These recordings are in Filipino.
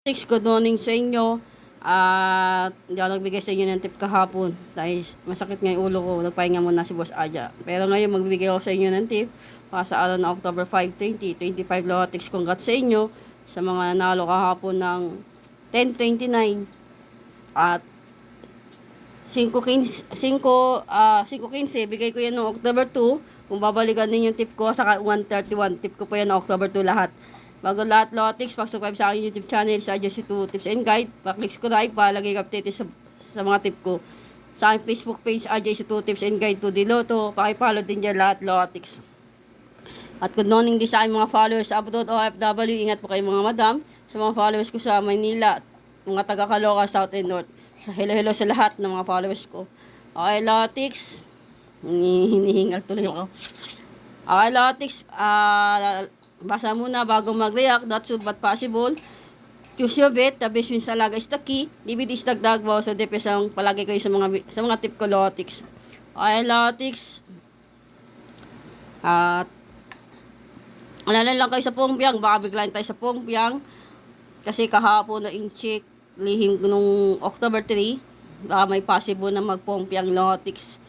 Good morning sa inyo. At hindi ako nagbigay sa inyo ng tip kahapon dahil masakit nga yung ulo ko. Nagpahinga muna si Boss Aja. Pero ngayon magbibigay ako sa inyo ng tip para sa araw na October 5, 2025 Lotex. Congrats sa inyo sa mga nanalo kahapon ng 1029 at 5.15 bigay ko yan noong October 2. Kung babalikan ninyo yung tip ko, saka 131 tip ko po yan noong October 2 lahat. Bago lahat Lotex, subscribe sa aking YouTube channel sa Adjust2 Tips and Guide. Pa-click subscribe para lagi updated sa mga tip ko. Sa aking Facebook page, Adjust2 Tips and Guide to Diloto. Pakipollow din dyan lahat Lotex. At good morning din sa aking mga followers sa abroad OFW. Ingat po kayo mga madam. Sa mga followers ko sa Manila, mga taga Caloocan, South and North. Hello sa lahat ng mga followers ko. Okay Lotex. Hinihingal tuloy ako. Okay Lotex. Basa muna bago mag-react. Not should but possible. Choose your bet. The best wins talaga is the key. Libid is dagdag. Bawas sa depes ang palagi kayo sa mga tip ko Lotex. Okay Lotex. At alala lang kayo sa Pongpiang. Baka biglayin tayo sa Pongpiang. Kasi kahapon na in-check lihim nung October 3. Baka may possible na mag-Pongpiang Lotex.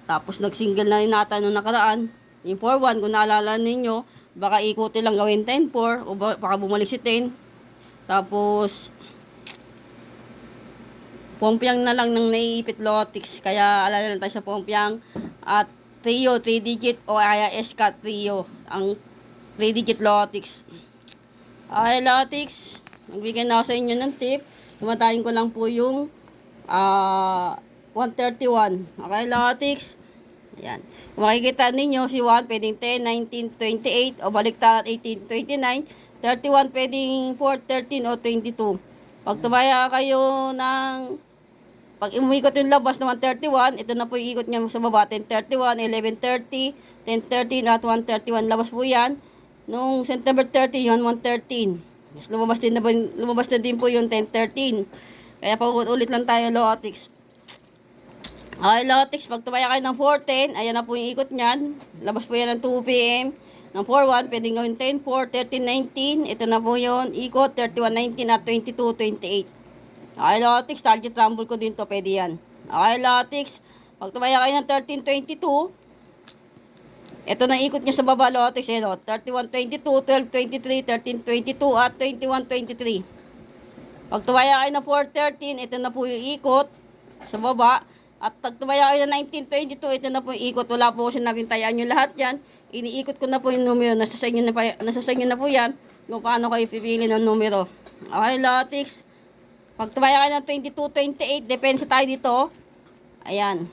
Tapos nag-single na rin natin nung nakaraan. Yung 4-1 kung naalala ninyo. Baka ikutin lang gawin 10-4 o baka bumalik si 10. Tapos Pongpiang na lang ng naiipit Lotex. Kaya alala lang tayo sa Pongpiang. At trio, 3 digit o ISK trio. Ang 3 digit Lotex. Okay Lotex. Magbigay na ako sa inyo ng tip. Kumatayin ko lang po yung 131. Okay Lotex. Ayan. Kung makikita ninyo, si 1 pwedeng 10, 19, 28, o baliktad 18, 29, 31 pwedeng 4, 13, o 22. Pag tumaya kayo ng, pag umikot yung labas ng 131, ito na po yung ikot niya sa baba, 1031, 1130, 1013, at 131. Labas po yan. Nung September 30, yun 113. Mas lumabas na din po yung 1013. Kaya paulit lang tayo Lotex. Okay, Lotex, pag tumaya kayo ng 410, ayan na po yung ikot niyan. Labas po yan ng 2 p.m. Ng 41, pwedeng gawin 10, 4, 13, 19. Ito na po yun, ikot, 31, 19 at 22, 28. Okay, Lotex, target rumble ko din to, pwede yan. Okay, Lotex, pag tumaya kayo ng 13, 22, ito na ikot niya sa baba, Lotex, eh, no? 31, 22, 12, 23, 13, 22, at 21, 23. Pag tumaya kayo ng 4, 13, ito na po yung ikot sa baba. At pag tumaya kayo ng 1922, ito na po yung ikot. Wala po sinabing tayaan nyo lahat yan. Iniikot ko na po yung numero. Nasa sa inyo na po yan. Kung paano kayo pipili ng numero. Okay, Lotex. Pag tumaya kayo ng 2228, depensa tayo dito. Ayan.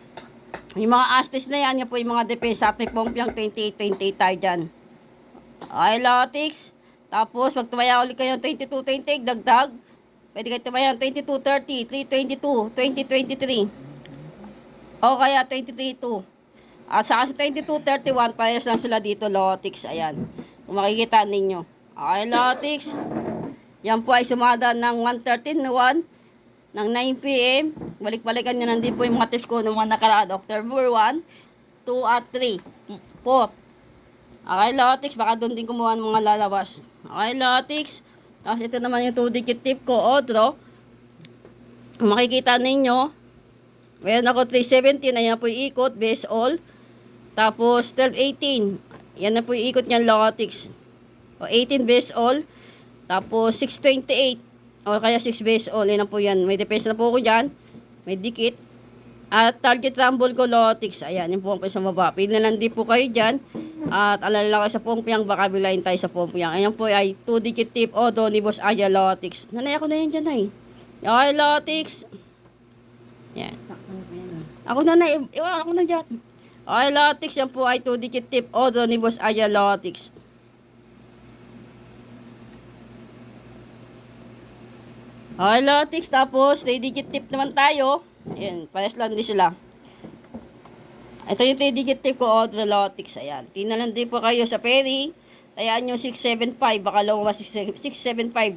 Yung mga astes na yan po yung mga depensa. At may Pongpiang 2828 tayo dyan. Okay, Lotex. Tapos, pag tumaya ulit kayo ng 2228, dagdag. Pwede kayo tumaya ng 2230, 322, 2023. O kaya 23.2. At sa 22.31, parehas lang sila dito, Lotex. Ayan. Kung makikita ninyo. Okay, Lotex. Yan po ay sumada ng 113.1 ng 9 p.m. Balik-balikan nyo nandun po yung mga tips ko ng mga nakaraan. October 1, 2 at 3. 4. Okay, Lotex. Baka doon din kumuha ng mga lalabas. Okay, Lotex. Tapos ito naman yung 2-digit tip ko, Odro. Kung makikita ninyo, meron ako 317, ayan po yung ikot, base all. Tapos 1218, yan na po yung ikot niyan, Lotex. O 18 base all. Tapos 628, o kaya 6 base all, yan na po yan. May depensa na po ako dyan, may dikit. At target rumble ko, Lotex, ayan, yung Pongpiang sa baba. Pinalandi po kayo dyan. At alala kayo sa Pongpiang, baka bilayin tayo sa Pongpiang. Ayan po ay 2-digit tip, o do ni Boss Aja, Lotex. Nanay ako na yan dyan ay. Okay, Lotex. Yan. Ako na iwan ako na dyan. Okay, Lotex, yan po ay 2-digit tip. Odo ni Boss Aja, Lotex. Okay, Lotex, tapos 3-digit tip naman tayo. Ayan, pares lang din sila. Ito yung 3-digit tip ko, Odo, Lotex. Ayan, tinalan din po kayo sa Perry. Tayaan nyo 675, baka lumabas 675.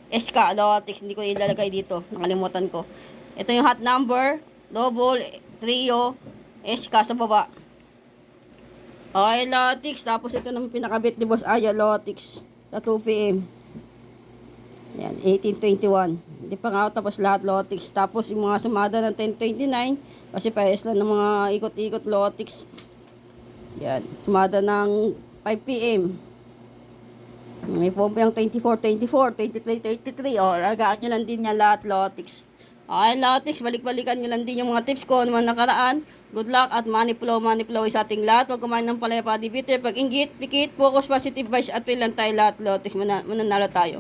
SK, Lotex, hindi ko ilalagay dito. Nakalimutan ko. Ito yung hot number. Double, trio, SK sa baba. Okay, Lotex. Tapos ito naman pinakabit ni Boss Aja, Lotex. Sa 2 p.m. Yan. 1821. Hindi pa nga tapos lahat Lotix. Tapos yung mga sumada ng 1029, kasi parehas lang ng mga ikot-ikot Lotix. Yan, sumada ng 5 p.m. May pompa yung 24, 23. O, lagaan nyo lang din yan lahat Lotix. Okay, Lotix, balik-balikan nyo lang din yung mga tips ko naman nakaraan. Good luck at money flow sa ating lahat. Huwag kumain ng palaya pa bitter. Pag inggit, pikit, focus, positive vibes at feel lang tayo lahat Lotix. Mananalo tayo.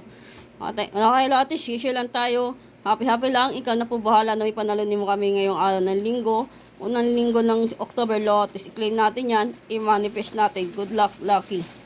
Okay, Lotix, share lang tayo. Happy lang. Ikaw na po bahala na may panalunin mo kami ngayong araw ng linggo. Unang linggo ng October Lotix. I-claim natin yan. I-manifest natin. Good luck, lucky.